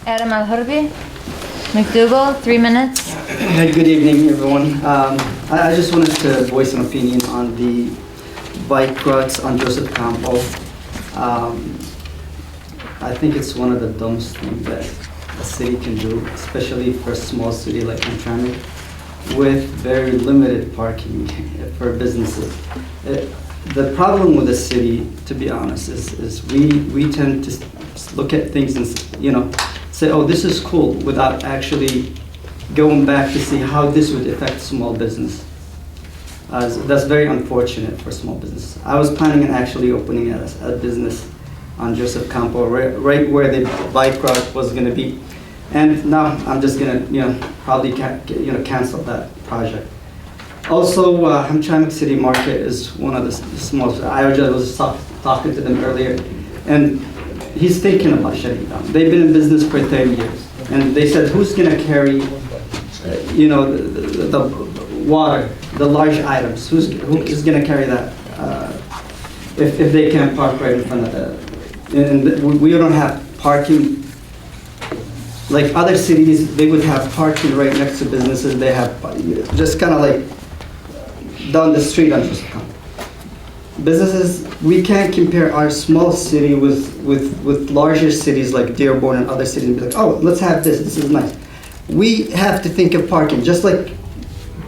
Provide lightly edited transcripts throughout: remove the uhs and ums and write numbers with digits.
Adam Alhurbi, McDougall, 3 minutes. Hey, good evening, everyone. I just wanted to voice an opinion on the bike routes on Joseph Campbell. I think it's one of the dumbest things that a city can do, especially for a small city like Hamtramck, with very limited parking for businesses. The problem with the city, to be honest, is we tend to look at things and say, oh, this is cool, without actually going back to see how this would affect small business. That's very unfortunate for small business. I was planning on actually opening a business on Joseph Campbell, right where the bike route was going to be, and now I'm just going to probably cancel that project. Also, Hamtramck City Market is one of the smallest. I was talking to them earlier, and he's thinking about shutting down. They've been in business for 30 years, and they said, who's going to carry, the water, the large items? Who is going to carry that if they can't park right in front of the? And we don't have parking. Like other cities, they would have parking right next to businesses. They have just kind of like down the street on just businesses. We can't compare our small city with larger cities like Dearborn and other cities and be like, oh, let's have this. This is nice. We have to think of parking, just like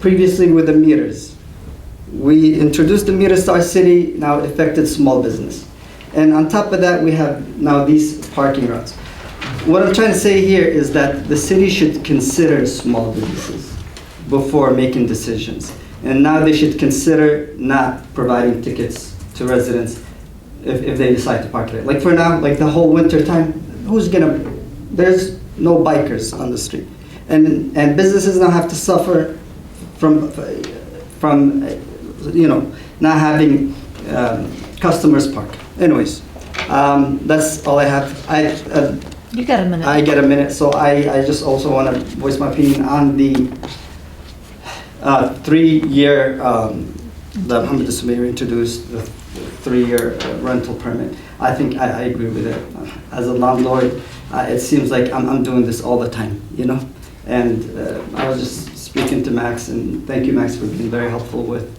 previously with the meters. We introduced the meters to our city, now it affected small business. And on top of that, we have now these parking routes. What I'm trying to say here is that the city should consider small businesses before making decisions. And now they should consider not providing tickets to residents if they decide to park there. Like for now, like the whole winter time, there's no bikers on the street. And businesses now have to suffer from not having customers park. Anyways, that's all I have. You got a minute. I get a minute, so I just also want to voice my opinion on the 3-year, the Mohammed Mayor introduced the 3-year rental permit. I think I agree with it. As a landlord, it seems like I'm doing this all the time, And I was just speaking to Max, and thank you, Max, for being very helpful with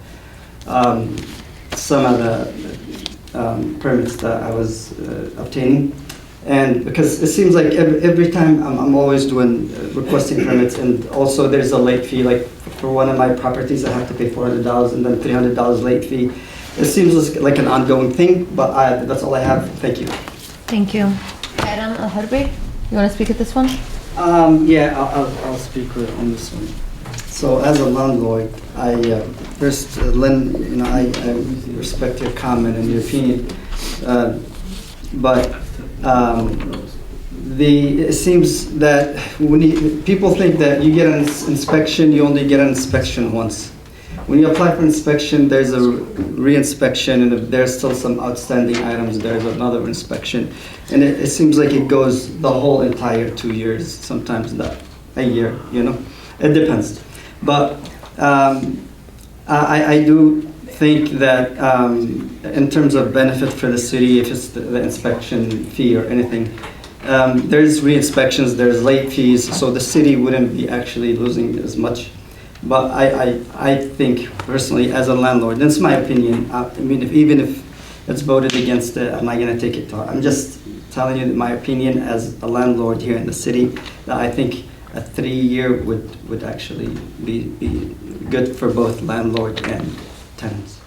some of the permits that I was obtaining. And because it seems like every time I'm always requesting permits, and also there's a late fee. Like for one of my properties, I have to pay $400 and then $300 late fee. It seems like an ongoing thing, but that's all I have. Thank you. Thank you. Adam Alhurbi, you want to speak at this one? Yeah, I'll speak on this one. So as a landlord, first, Lynn, I respect your comment and your opinion, but it seems that when people think that you get an inspection, you only get an inspection once. When you apply for inspection, there's a re-inspection, and if there's still some outstanding items, there's another inspection. And it seems like it goes the whole entire 2 years, sometimes a year, It depends. But I do think that in terms of benefit for the city, if it's the inspection fee or anything, there's re-inspections, there's late fees, so the city wouldn't be actually losing as much. But I think personally, as a landlord, that's my opinion. Even if it's voted against it, I'm not going to take it to heart. I'm just telling you my opinion as a landlord here in the city, that I think a 3-year would actually be good for both landlord and tenants.